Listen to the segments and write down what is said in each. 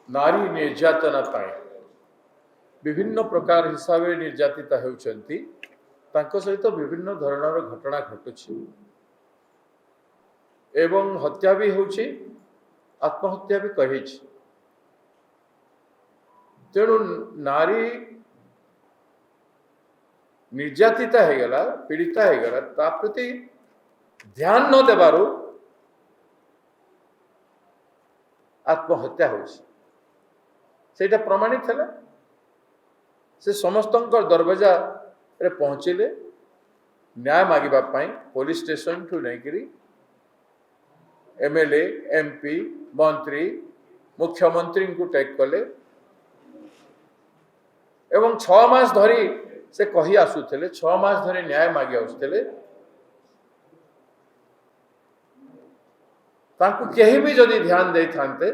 नारी निर्यातना विभिन्न प्रकार हिसाब से निर्यातिता होती सहित विभिन्न धरणर घटना घटुछि एवं हत्या भी होछि आत्महत्या भी कही तेणु नारी निर्यातिता हो गला पीड़िता हो गला ता प्रति ध्यान न देबारु आत्महत्या होछि सेटा प्रमाणित है से समस्त दरवाजा रे पहुँचले न्याय मागिबा पाई पुलिस स्टेशन ठू नहीं एमएलए एमपी मंत्री मुख्यमंत्री को टैग कले एवं 6 मास धरी से कही आसुले 6 मास धरी न्याय मागी आसुले तांको केही भी जदि ध्यान दे थांते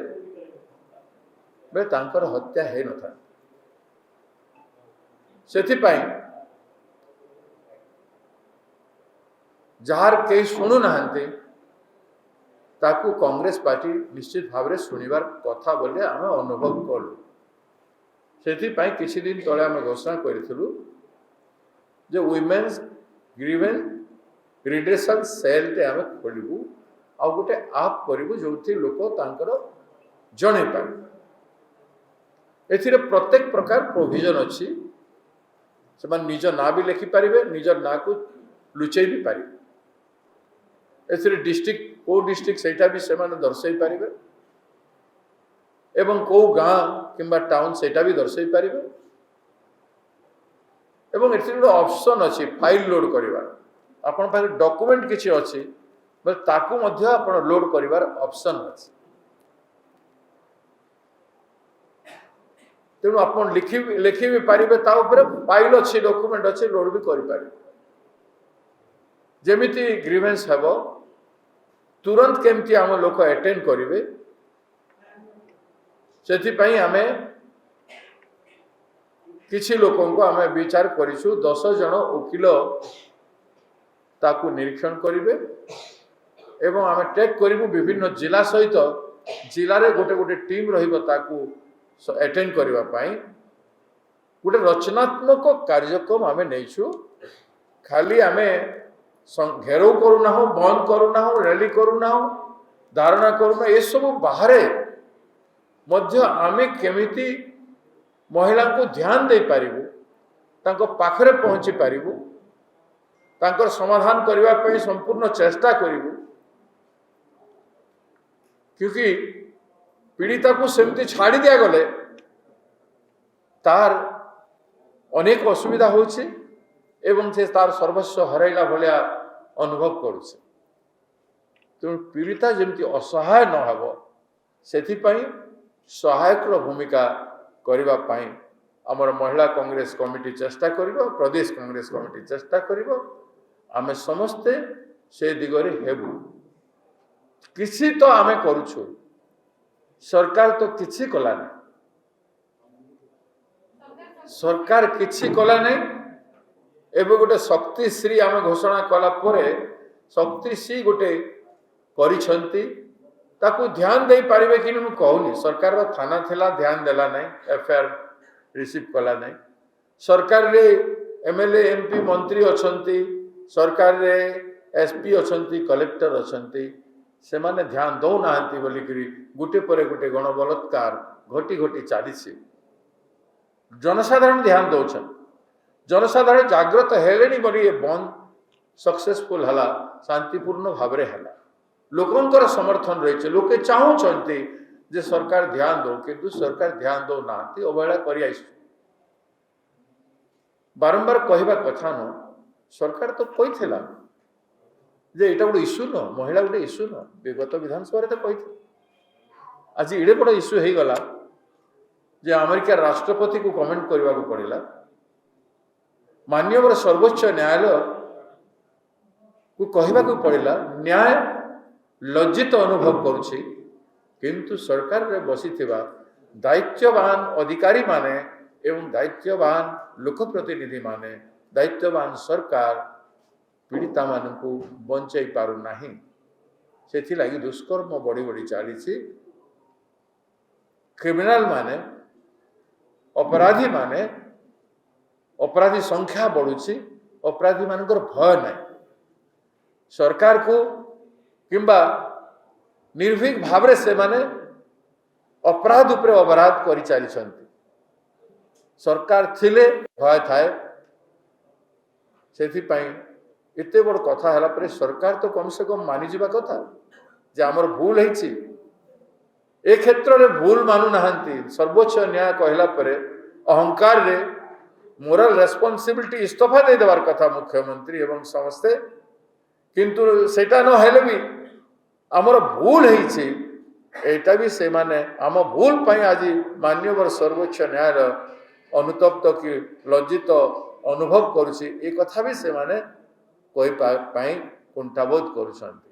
बे तांकर हत्या है न था सेथिपाई जार कई शुणु नाहंते ताकू कांग्रेस पार्टी निश्चित भाव में शुणिबार कथा बोले आम अनुभव कलु सेथिपाई किछि दिन तले आम घोषणा करिथिलु जे वुमेन्स ग्रीवेंस रिड्रेसल सेल ते आम खोलिबु आ गोटे आप करिबु जोथि लोक तांकर जणे पाए एथिरे प्रत्येक प्रकार प्रोविजन अछि से निज ना भी लिखि पारे निज ना को लुचै भी पारे एथिरे डिस्ट्रिक्ट को डिस्ट्रिक्ट सेटा भी से दर्शाई पारे एवं को गाँ किंबा टाउन सेटा भी दर्शाई पारे एवं एथिरे ऑप्शन अछि फाइल लोड करिवार आपन पाखे डॉक्यूमेंट किछि अछि बस ताकू मध्य आपण लोड करिवार ऑप्शन अछि तेणु आप लिखि भी पारे फाइल अच्छी डॉक्यूमेंट अच्छे लोड भी करें जमीती ग्रीवेंस हेब तुरंत केमती आम लोक अटेंड करेंगे से आम किसी लोक आम विचार करूँ 10 जन वकिल ताकू निरीक्षण करेंगे एवं आम टेक करूँ विभिन्न जिला सहित जिले गोटे गोटे टीम रही अटेंड करने गोटे रचनात्मक कार्यक्रम आम नहीं खाली आम घेराव करूना बंद करूना रैली करूना धारणा करूना ये सब बाहर मध्य आमे केमिति महिला को ध्यान दे पारिबु तांको पाखरे पहुंची पारिबु तांकर समाधान करबा पई संपूर्ण चेष्टा करिबु क्योंकि पीड़िता को सेमती छाड़ी दिया गले तार अनेक असुविधा होछि एवं से तार सर्वस्व हरैला भलिया अनुभव करुছে तेणु पीड़िता जमती असहाय न हबो सेथिपाई सहायक भूमिका करबा पाई हमर महिला कांग्रेस कमिटी चेष्टा करिबो प्रदेश कांग्रेस कमिटी चेष्टा करिबो आमे समस्ते से दिगरे हेबु किसी तो आमे करूछु सरकार तो किसी कला नहीं सरकार किसी कला नहीं एवं गोटे शक्तिश्री आम घोषणा कला परे शक्तिश्री गोटे करिछंती ताकू ध्यान दे पारिबे कि मु कहूनी सरकार रो थाना थिला ध्यान देला नहीं एफआईआर रिसीव कला नहीं सरकार रे एमएलए एमपी मंत्री अछंती सरकार रे एसपी अछंती कलेक्टर अछंती से माने ध्यान दौ नाहंती बोलिकरी गुटे परे गुटे गण बलात्कार घटी घटी चली जनसाधारण ध्यान दौन जनसाधारण जागृत हेले बोली ये बंद सक्सेसफुल हला शांतिपूर्ण भाव में है लोकंकर समर्थन रही लोके चाहूँगी जे सरकार ध्यान दो किंतु सरकार ध्यान दौ ना अवहेला कर बारंबार कहवा कथा न सरकार तो कही जे एटा गोटे इश्यू न महिला गोटे इश्यू न विगत विधानसभा तो कही आज एडे बड़ इश्यू हो गला जे अमेरिका राष्ट्रपति को कमेंट करने को पड़ा माननीय सर्वोच्च न्यायालय को कहवा को पड़ा न्याय लज्जित अनुभव करुछि किंतु सरकार रे बसी दायित्ववान अधिकारी माने एवं दायित्ववान लोकप्रतिनिधि माने दायित्ववान सरकार पीड़िता मानू बंचाई पारना से दुष्कर्म बढ़ी बढ़ी चली क्रिमिनाल माने अपराधी माने अपराधी संख्या बढ़ुची अपराधी मानकर भय नहीं सरकार को किंबा निर्भीक भाव से माने अपराध उपरे अपराध कर चली सरकार थिले भय थाए से एते बड़ कथा है पर सरकार तो कम से कम मानि जावा कथा जे आमर भूल है ए क्षेत्र में भूल मानु नाहंती सर्वोच्च न्याय कहला परे अहंकार रे मोरल रेस्पॉन्सिबिलिटी इस्तफा दे देवार कथा मुख्यमंत्री एवं समस्ते किंतु सेटा न हेले भी आमर भूल है एटा भी से माने आम भूल पाई आज मान्यवर सर्वोच्च न्यायालय अनुतप्त कि लज्जित अनुभव करुछि ए कथा भी से माने कोई पाई कुंठाबोध करुछंती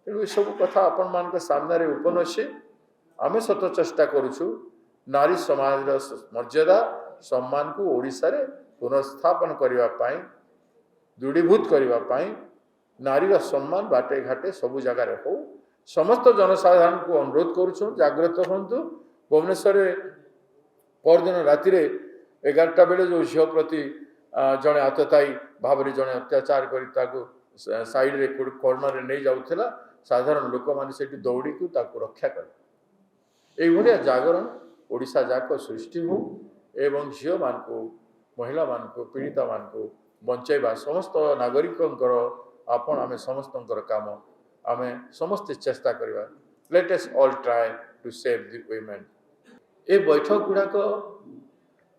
तेणु सब कथा आपण मान सामने ओपन अच्छे आम सत चेष्टा करुछु नारी समाज मर्यादा सम्मान को ओडिशा रे पुनर्स्थापन करने पाई दृढ़ीभूत करने पाई नारीर सम्मान बाटे घाटे सबु जगार हो समस्त जनसाधारण को अनुरोध करुछु जागृत हूँ भुवनेश्वर परदिन राति 11टा बेले जो झील प्रति जड़े आततायी भाव जड़े अत्याचार कर साइड रे कॉर्नर नहीं जाऊला साधारण लोक मैंने दौड़ी को रक्षा कले ये जागरण ओडिशा जाक सृष्टि हो एवं झील मान को महिला मान को पीड़िता मान को बंचाइबा समस्त नागरिकंकर आपण आम समस्त काम आम समस्ते चेष्टा करवा let us all try to save the women ए बैठक गुड़ाक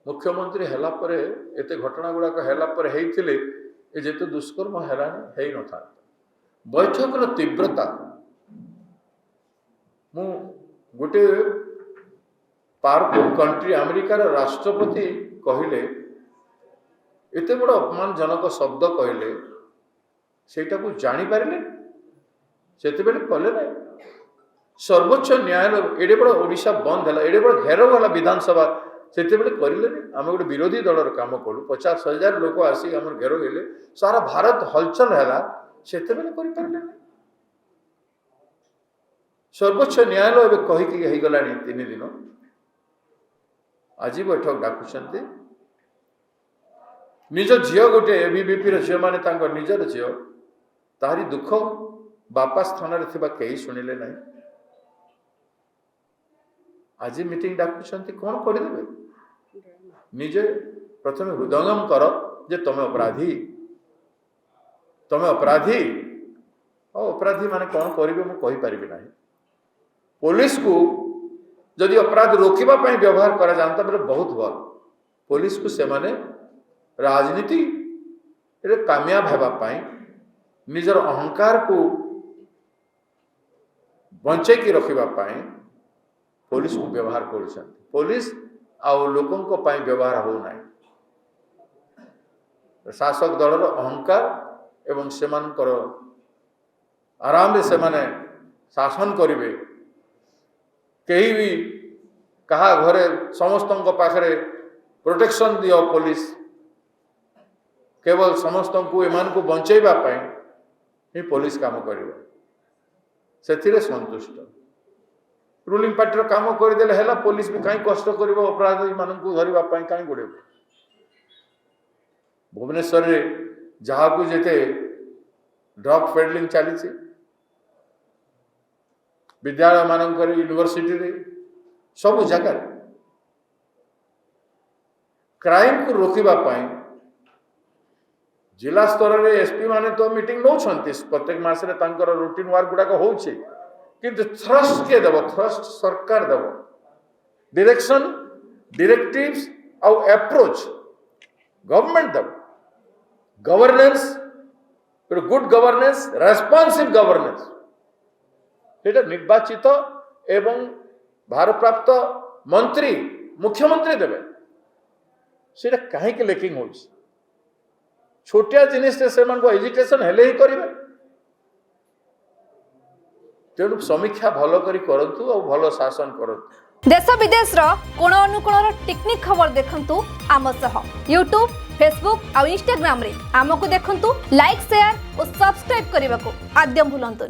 मुख्यमंत्री हैला परे एते घटना गुड़ाक हैला परे हेइथिले ए जेते दुष्कर्म हैलानी हेइ न था बैठक रो तीव्रता मु गोटे पावरफुल कंट्री अमेरिकार राष्ट्रपति कहले एते बड़ अपमानजनक शब्द कहले सेटा को जानी पारे से कले ना सर्वोच्च न्यायालय एडे बड़ ओडिशा बंद है एडे बड़ घेराव है विधानसभा से करें आम गोटे विरोधी दलर काम कलु 50,000 लोक आसिक आम घेर गले सारा भारत हलचल है से करें सर्वोच्च न्यायालय कहीकि गला 3 दिन आज बैठक डाकुंट निज झील गोटे एबीवीपी झील मैंने निजर झील तारी दुख बापा स्थान कई शुणिले ना आज मीटिंग डाकुंट कौन करदे निजे प्रथम हृदयंगम कर जे तुम्हें अपराधी और अपराधी माने कौन करेंगे मुझे कहीपरि ना पुलिस को जदि अपराध रोकवा व्यवहार करा जानता बेले बहुत भल पुलिस को से माने राजनीति कामयाब होगापाई निजर अहंकार को बंचे की रखापी पुलिस को व्यवहार कर पुलिस आउ लोकों व्यवहार हो ना शासक दलर अहंकार एवं से आराम से माने शासन करेंगे कहीं भी कहा घरे समस्त पाखे प्रोटेक्शन दियो पुलिस केवल समस्त को ईमान को बंचाइबापी ही पुलिस काम कर संतुष्ट रूलिंग पार्टी काम करदे है पुलिस भी कहीं कष्ट कर अपराधी मान धरवाई कहीं गोड़े भुवनेश्वर जहाँ को जेते ड्रग पेडलिंग चली विद्यालय मानक यूनिवर्सिटी रे सब जगह क्राइम को रोकवाई जिला स्तर में एसपी माने तो मीटिंग नौ प्रत्येक मास रूटीन वर्क गुड़ाक हो थ्रस्ट के देव थ्रस्ट सरकार देव डायरेक्शन डायरेक्टिव्स आउ अप्रोच गवर्नमेंट देव governance good governance responsive governance ये निर्वाचित एवं भारप्राप्त मंत्री मुख्यमंत्री देवे से कहीं लेकिंग हो छोटिया जिनिस से एजुकेशन हेले ही करेंगे तेणु समीक्षा भल करंतु और भल शासन करंतु देश विदेश कोण अनुकोण टेक्निक खबर देखंतु आम सह यूट्यूब फेसबुक और इंस्टाग्राम रे आमको देखंतु लाइक शेयर और सब्सक्राइब करने को आद्यम भूलंतु।